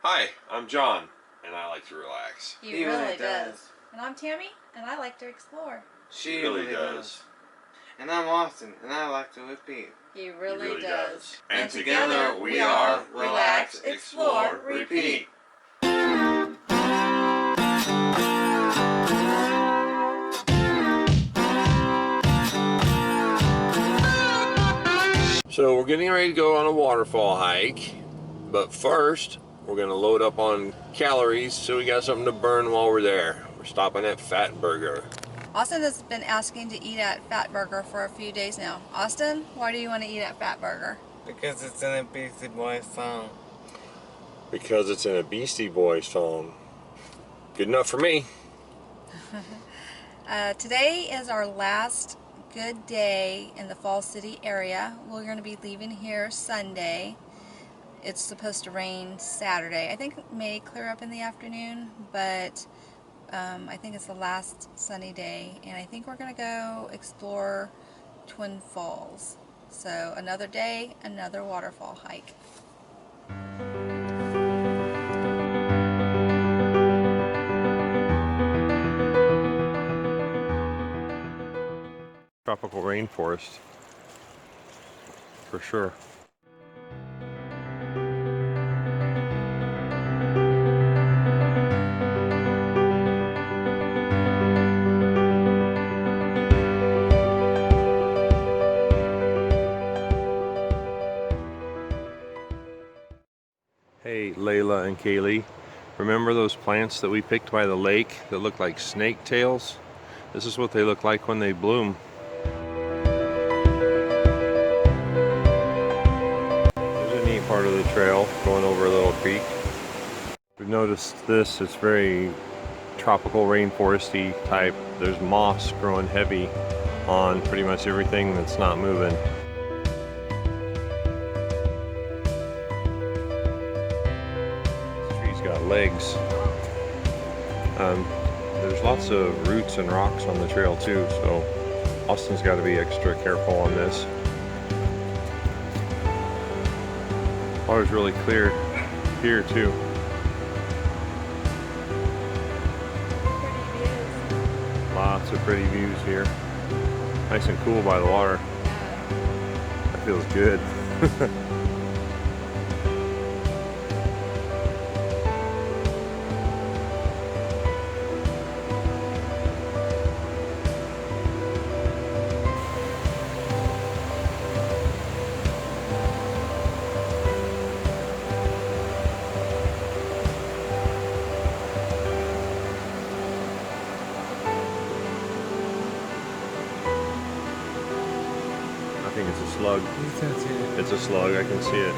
Hi, I'm John, and I like to relax. He really does. And I'm Tammy, and I like to explore. She really does. And I'm Austin, and I like to repeat. He really does. And together we are Relax, Explore, Repeat. So we're getting ready to go on a waterfall hike, but first we're going to load up on calories so we got something to burn while we're there. We're stopping at Fat Burger. Austin has been asking to eat at Fat Burger for a few days now. Austin, why do you want to eat at Fat Burger? Because it's in a Beastie Boys song. Because it's in a Beastie Boys song. Good enough for me. Today is our last good day in the Falls City area. We're going to be leaving here Sunday. It's supposed to rain Saturday. I think it may clear up in the afternoon, but I think it's the last sunny day, and I think we're going to go explore Twin Falls. So another day, another waterfall hike. Tropical rainforest, for sure. Hey, Layla and Kaylee, remember those plants that we picked by the lake that look like snake tails? This is what they look like when they bloom. There's a neat part of the trail going over a little creek. We've noticed this, it's very tropical rainforesty type. There's moss growing heavy on pretty much everything that's not moving. Got legs. There's lots of roots and rocks on the trail too, so Austin's got to be extra careful on this. Water's really clear here too. Lots of pretty views here. Nice and cool by the water. That feels good. I think it's a slug. It's a slug, I can see it.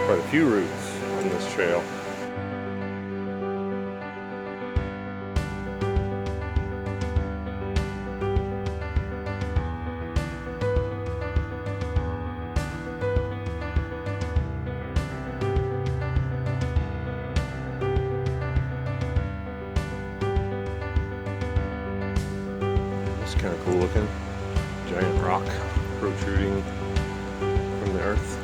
Quite a few roots on this trail. Kind of cool looking. Giant rock protruding from the earth.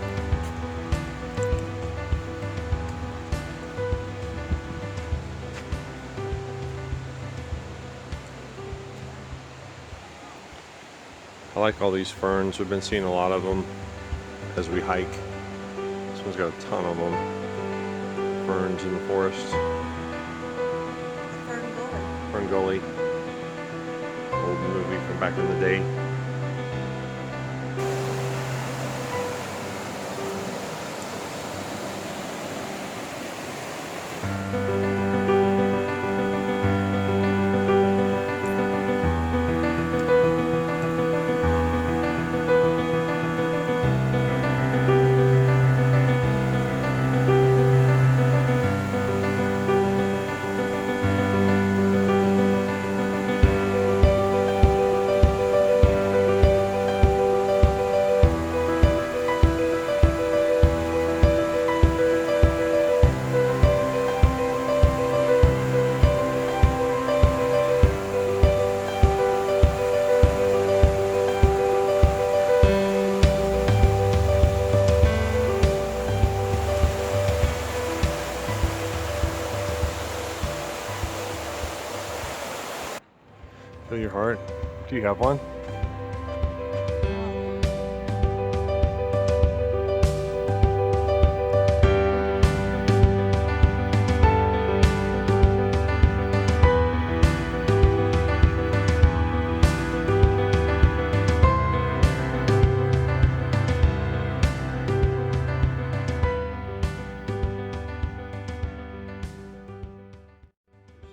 I like all these ferns. We've been seeing a lot of them as we hike. This one's got a ton of them. Ferns in the forest. Fern Gully. Old movie from back in the day. sweetheart. Do you have one?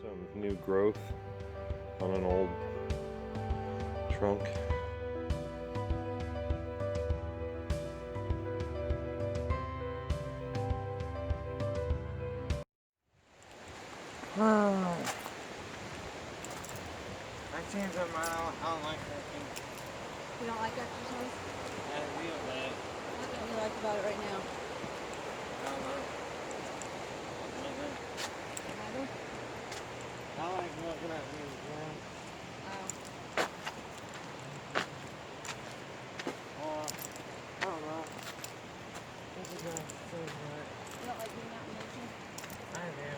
Some new growth on an old trunk. I changed my mind. I don't like hiking. You don't like exercise? I feel bad. What don't you like about it right now? I don't know. Neither? I like looking at me, you know? Oh. I don't know. This is not so good. You don't like being out in nature? I do.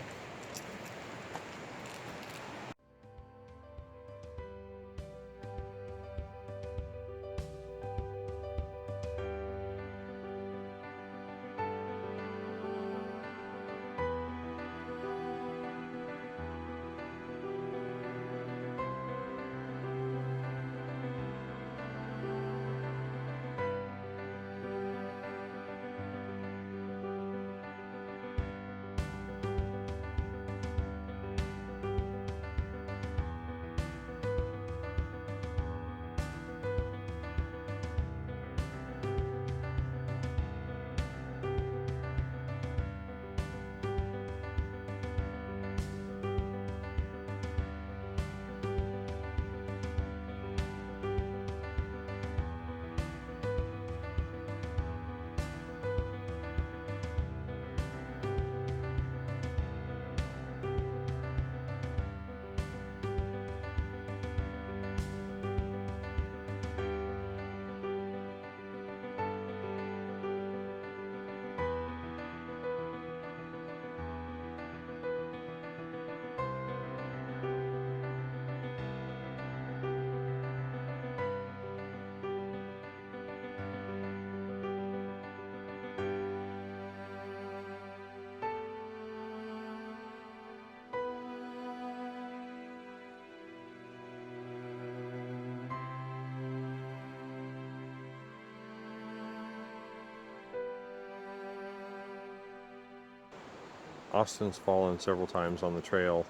Austin's fallen several times on the trail,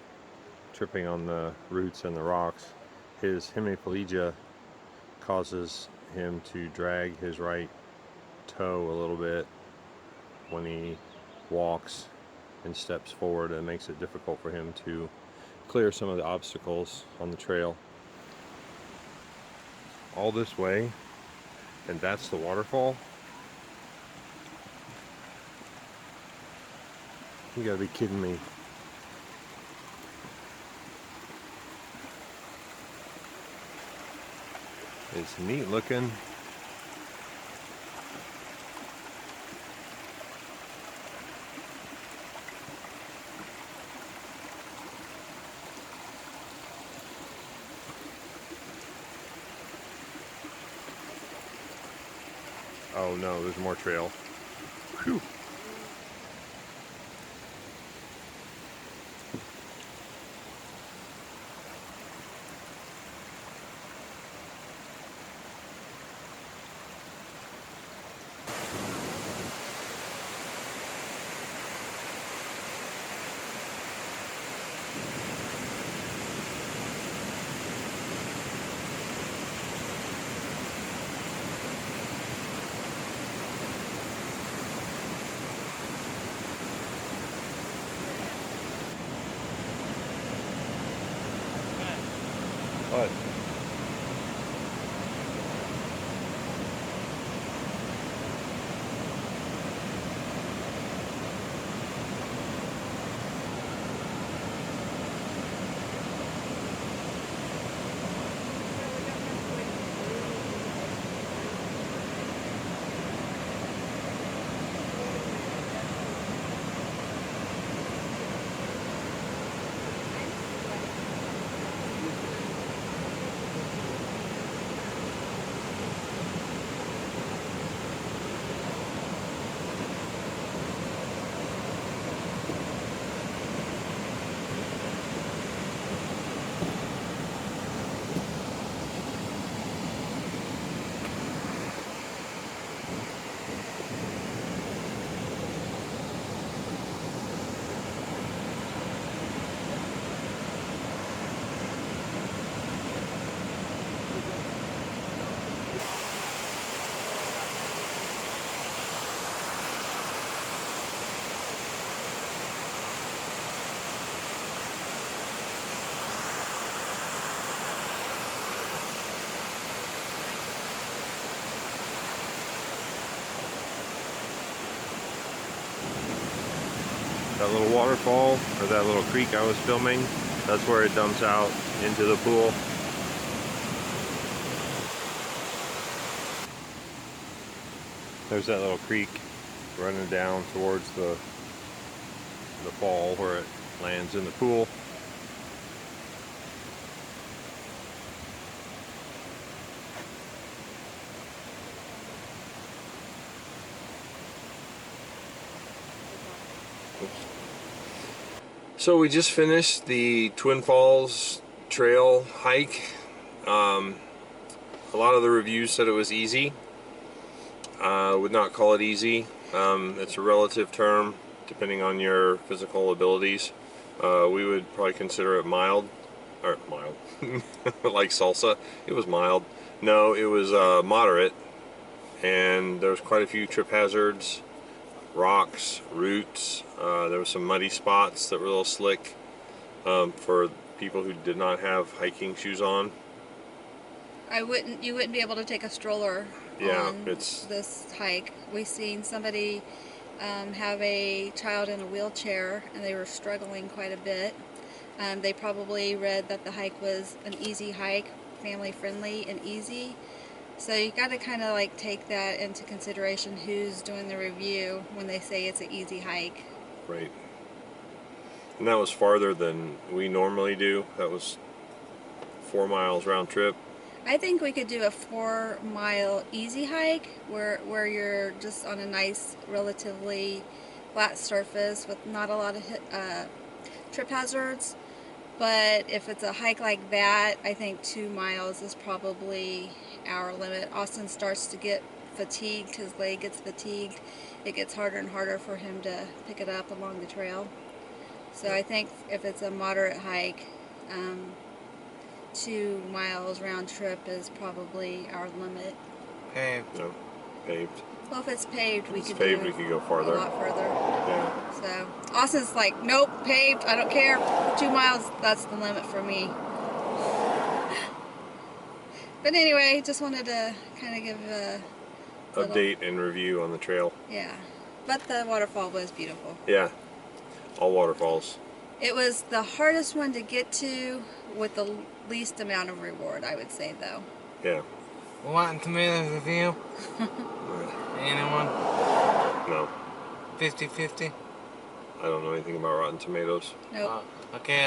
tripping on the roots and the rocks. His hemiplegia causes him to drag his right toe a little bit when he walks and steps forward. It makes it difficult for him to clear some of the obstacles on the trail. All this way, and that's the waterfall? You gotta be kidding me. It's neat looking. Oh no, there's more trail. Whew. What? That little waterfall, or that little creek I was filming, that's where it dumps out into the pool. There's that little creek running down towards the fall where it lands in the pool. So we just finished the Twin Falls trail hike. A lot of the reviews said it was easy. I would not call it easy. It's a relative term depending on your physical abilities. We would probably consider it mild, or mild, like salsa. It was mild. No, it was moderate, and there was quite a few trip hazards, rocks, roots. There were some muddy spots that were a little slick for people who did not have hiking shoes on. You wouldn't be able to take a stroller on it's this hike. We seen somebody have a child in a wheelchair, and they were struggling quite a bit. They probably read that the hike was an easy hike, family friendly and easy. So you got to kind of like take that into consideration who's doing the review when they say it's an easy hike. right. And that was farther than we normally do. That was 4 miles round trip. I think we could do a 4-mile easy hike where you're just on a nice, relatively flat surface with not a lot of trip hazards. But if it's a hike like that, I think 2 miles is probably our limit. Austin starts to get fatigued. His leg gets fatigued. It gets harder and harder for him to pick it up along the trail. So I think if it's a moderate hike, 2 miles round trip is probably our limit. Paved. No, paved. Well, if it's paved, we could Paved, do we could go a farther. lot further. Yeah. So Austin's like, nope, paved. I don't care. 2 miles, that's the limit for me. But anyway, just wanted to kind of give a little Update and review on the trail. Yeah, but the waterfall was beautiful. Yeah, all waterfalls. It was the hardest one to get to with the least amount of reward, I would say, though. Yeah. Rotten Tomatoes review? Anyone? No, 50-50? I don't know anything about Rotten Tomatoes. Nope. Okay,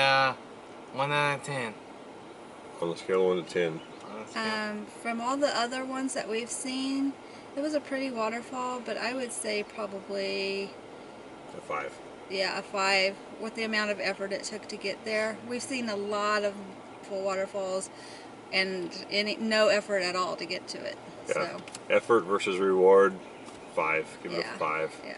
1 out of 10. On the scale of 1 to 10. From all the other ones that we've seen, it was a pretty waterfall, but I would say probably, A 5. yeah, a 5 with the amount of effort it took to get there. We've seen a lot of full waterfalls and no effort at all to get to it. Yeah. So, Effort versus reward, 5. Give it yeah, a 5. yeah.